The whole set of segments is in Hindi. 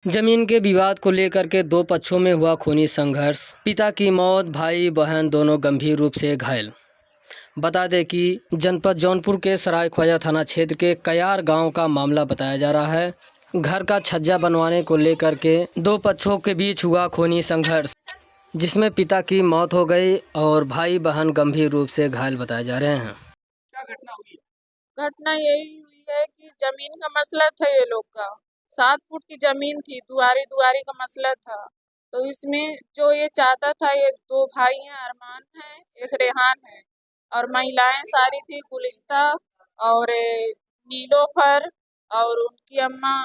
जमीन के विवाद को लेकर के दो पक्षों में हुआ खूनी संघर्ष। पिता की मौत, भाई बहन दोनों गंभीर रूप से घायल। बता दें कि जनपद जौनपुर के सराय ख्वाजा थाना क्षेत्र के कयार गांव का मामला बताया जा रहा है। घर का छज्जा बनवाने को लेकर के दो पक्षों के बीच हुआ खूनी संघर्ष, जिसमें पिता की मौत हो गई और भाई बहन गंभीर रूप से घायल बताए जा रहे हैं। क्या घटना हुई? घटना यही हुई है कि जमीन का मसला था। ये लोग का 7 फुट की जमीन थी, दुआरी दुआरी का मसला था। तो इसमें जो ये चाहता था, ये 2 भाई हैं, अरमान है, एक रेहान है, और महिलाएं सारी थी गुलिस्ता और नीलोफर, और उनकी अम्मा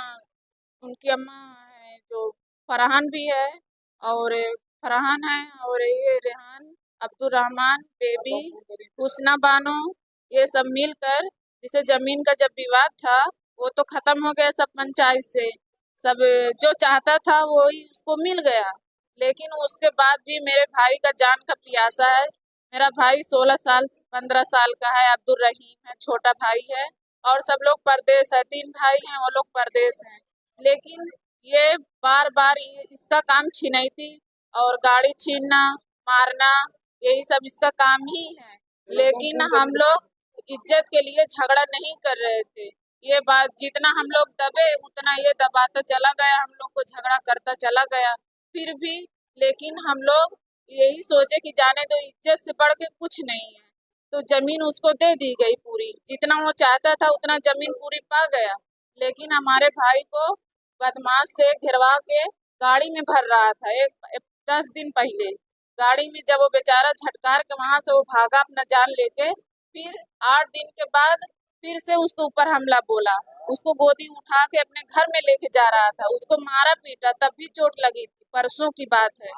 है जो फरहान भी है, और फरहान है, और ये रेहान, अब्दुल रहमान, बेबी, हुस्ना बानो, ये सब मिलकर, जिसे जमीन का जब विवाद था वो तो खत्म हो गया सब पंचायत से। सब जो चाहता था वो ही उसको मिल गया। लेकिन उसके बाद भी मेरे भाई का जान का प्यासा है। मेरा भाई 16 साल 15 साल का है, अब्दुल रहीम है, छोटा भाई है, और सब लोग परदेश है। 3 भाई हैं, वो लोग परदेश हैं। लेकिन ये बार बार इसका काम छिनैती और गाड़ी छीनना, मारना, यही सब इसका काम ही है। लेकिन हम लोग इज्जत के लिए झगड़ा नहीं कर रहे थे। ये बात जितना हम लोग दबे उतना ये दबाता चला गया, हम लोग को झगड़ा करता चला गया। फिर भी लेकिन हम लोग यही सोचे कि जाने दो, इज्जत से बढ़ के कुछ नहीं है। तो जमीन उसको दे दी गई पूरी, जितना वो चाहता था उतना जमीन पूरी पा गया। लेकिन हमारे भाई को बदमाश से घिरवा के गाड़ी में भर रहा था। एक 10 दिन पहले गाड़ी में जब वो बेचारा झटकार के वहां से वो भागा अपना जान लेके, फिर 8 दिन के बाद फिर से उसके ऊपर हमला बोला। उसको गोदी उठा के अपने घर में लेके जा रहा था, उसको मारा पीटा, तब भी चोट लगी थी। परसों की बात है।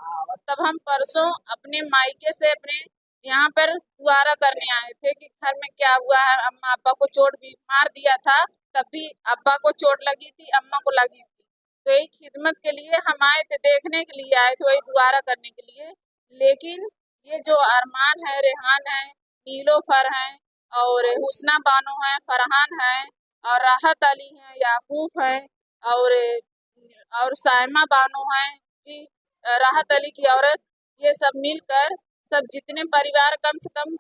तब हम परसों अपने मायके से अपने यहाँ पर दुआरा करने आए थे कि घर में क्या हुआ है। अम्मा अब्बा को चोट भी मार दिया था, तब भी अब्बा को चोट लगी थी, अम्मा को लगी थी। तो एक खिदमत के लिए हम आए थे, देखने के लिए आए थे, वही दुआरा करने के लिए। लेकिन ये जो अरमान है, रेहान है, नीलोफर है, और हुस्ना बानो है, फरहान है, और राहत अली है, याकूब है, और सायमा बानो है कि राहत अली की औरत, ये सब मिलकर, सब जितने परिवार कम से कम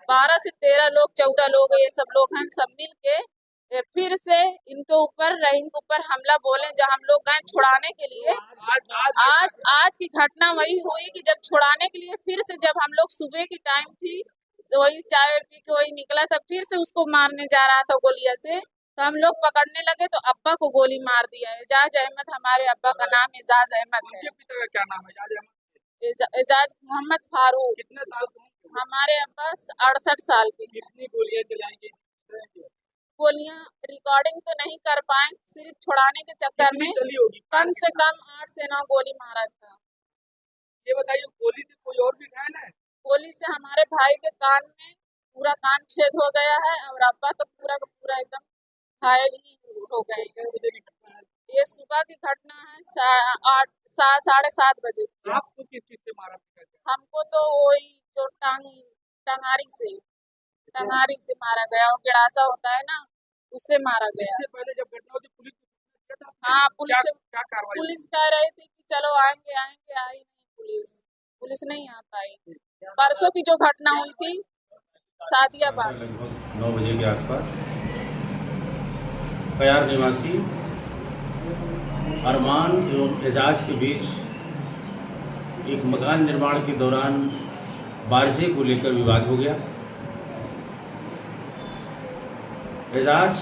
12 से 13 लोग, 14 लोग, ये सब लोग हैं, सब मिल के फिर से इनके ऊपर, रहीम के ऊपर हमला बोले। जब हम लोग गए छुड़ाने के लिए, आज की घटना वही हुई कि जब छुड़ाने के लिए फिर से, जब हम लोग सुबह की टाइम थी, वही चाय पी के वही निकला था, फिर से उसको मारने जा रहा था गोलियां से। तो हम लोग पकड़ने लगे तो अब्बा को गोली मार दिया। एजाज अहमद, हमारे अब्बा का नाम एजाज अहमद है। पिता का क्या नाम है? एजाज अहमद। एजाज मोहम्मद फारूक। कितने साल के हैं? हमारे अब्बा 68 साल के। कितनी गोलियां चलाएंगे? गोलियां रिकॉर्डिंग तो नहीं कर पाए, सिर्फ छुड़ाने के चक्कर में चली होगी? कम से कम 8 से 9 गोली मारा था। ये बताइए, गोली से कोई और भी घायल है? गोली से हमारे भाई के कान में पूरा कान छेद हो गया है, और अब्बा तो पूरा का पूरा एकदम घायल ही हो गए। कितने बजे की घटना है? ये सुबह की घटना है, 7:30 बजे की। आपको किस चीज से मारा पीटा गया? हमको तो वही जो टंगारी से मारा गया, वो गिड़ासा होता है ना, उससे मारा गया। इससे पहले जब घटना हुई पुलिस को सूचना दिया था आपने? हाँ, पुलिस क्या कार्रवाई? पुलिस कह रही थी कि चलो आएंगे आएंगे, आई नहीं पुलिस नहीं आ पाई। परसों की जो घटना हुई थी सादियाबाद, लगभग 9 बजे के आसपास कयार निवासी अरमान एवं एजाज के बीच एक मकान निर्माण के दौरान बारजे को लेकर विवाद हो गया। एजाज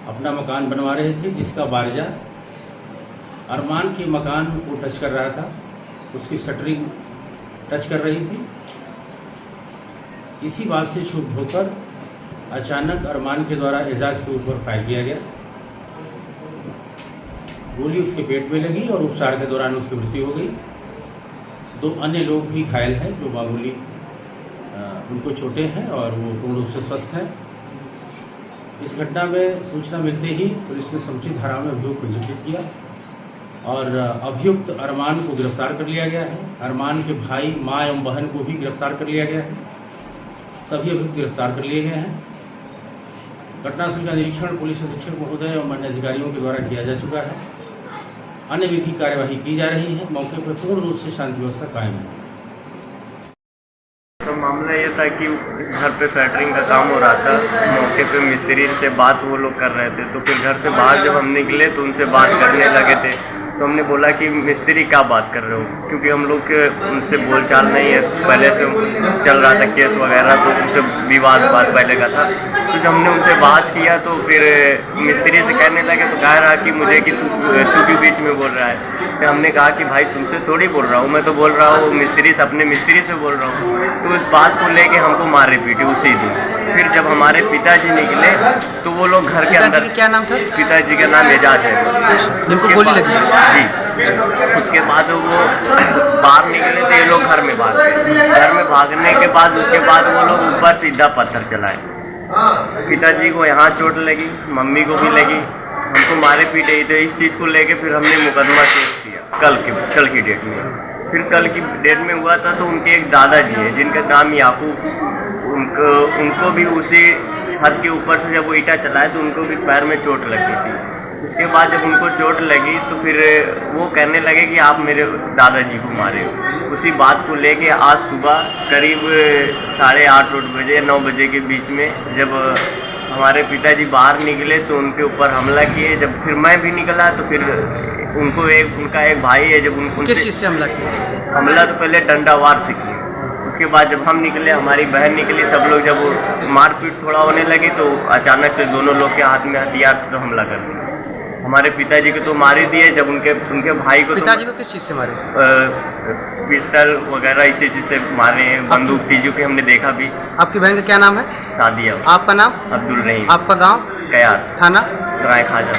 अपना मकान बनवा रहे थे, जिसका बारजा अरमान के मकान को टच कर रहा था, उसकी शटरिंग टच कर रही थी। इसी बात से क्षुब्ध होकर अचानक अरमान के द्वारा एजाज के ऊपर फायर किया गया। गोली उसके पेट में लगी और उपचार के दौरान उसकी मृत्यु हो गई। 2 अन्य लोग भी घायल हैं, जो मामूली उनको चोटें हैं और वो पूर्ण रूप से स्वस्थ हैं। इस घटना में सूचना मिलते ही पुलिस ने समुचित धारा में अभियोग पंजीकृत किया और अभियुक्त अरमान को गिरफ्तार कर लिया गया है। अरमान के भाई, माँ एवं बहन को भी गिरफ्तार कर लिया गया है। सभी अभियुक्त गिरफ्तार कर लिए गए हैं। घटनास्थल का निरीक्षण पुलिस अधीक्षक महोदय एवं अन्य अधिकारियों के द्वारा किया जा चुका है। अन्य विधिक कार्यवाही की जा रही है। मौके पर पूर्ण रूप से शांति व्यवस्था कायम है। तो मामला ये था कि घर पे शटरिंग का काम हो रहा था। मौके पे मिस्त्री से बात वो लोग कर रहे थे, तो फिर घर से बाहर जब हम निकले तो उनसे बात करने लगे थे। तो हमने बोला कि मिस्त्री क्या बात कर रहे हो, क्योंकि हम लोग के उनसे बोलचाल नहीं है, पहले से चल रहा था केस वगैरह, तो उनसे विवाद पहले का था। तो जब हमने उनसे बहस किया तो फिर मिस्त्री से कहने लगे, तो कह रहा कि मुझे कि तू भी बीच में बोल रहा है। तो हमने कहा कि भाई तुमसे थोड़ी बोल रहा हूँ, मैं तो बोल रहा हूँ मिस्त्री से, अपने मिस्त्री से बोल रहा हूँ। तो इस बात को लेके हमको मारे पीटे उसी दिन। फिर जब हमारे पिताजी निकले तो वो लोग घर के अंदर, क्या नाम था? पिताजी का नाम एजाज है, जिनको गोली लगी जी। उसके बाद वो बाहर निकले तो ये लोग घर में भाग गए। घर में भागने के बाद उसके बाद वो लोग ऊपर सीधा पत्थर चलाए। पिताजी को यहाँ चोट लगी, मम्मी को भी लगी, हमको मारे पीटे ही। तो इस चीज़ को लेके फिर हमने मुकदमा केस किया कल की डेट में। फिर कल की डेट में हुआ था तो उनके एक दादाजी है जिनका नाम याकूब, उनको भी उसी छत के ऊपर से जब वो ईंटा चलाए तो उनको भी पैर में चोट लगी थी। उसके बाद जब उनको चोट लगी तो फिर वो कहने लगे कि आप मेरे दादाजी को मारे हो। उसी बात को लेके आज सुबह करीब 8:30 बजे 9 बजे के बीच में जब हमारे पिताजी बाहर निकले तो उनके ऊपर हमला किए। जब फिर मैं भी निकला तो फिर उनका एक भाई है, जब उनको किस चीज़ से हमला किया? हमला तो पहले डंडावार से किया। उसके बाद जब हम निकले, हमारी बहन निकली, सब लोग जब मारपीट थोड़ा होने लगी तो अचानक से दोनों लोग के हाथ में हथियार तो हमला कर दिया। हमारे पिताजी को तो मार ही दिए, जब उनके भाई को, पिताजी को किस चीज़ से मारे? पिस्टल वगैरह इसी चीज़ से मारे हैं, बंदूक थी जो कि हमने देखा भी। आपकी बहन का क्या नाम है? सादिया। आपका नाम? अब्दुल रहीम। आपका गाँव? कयार, थाना? सराय खाजा।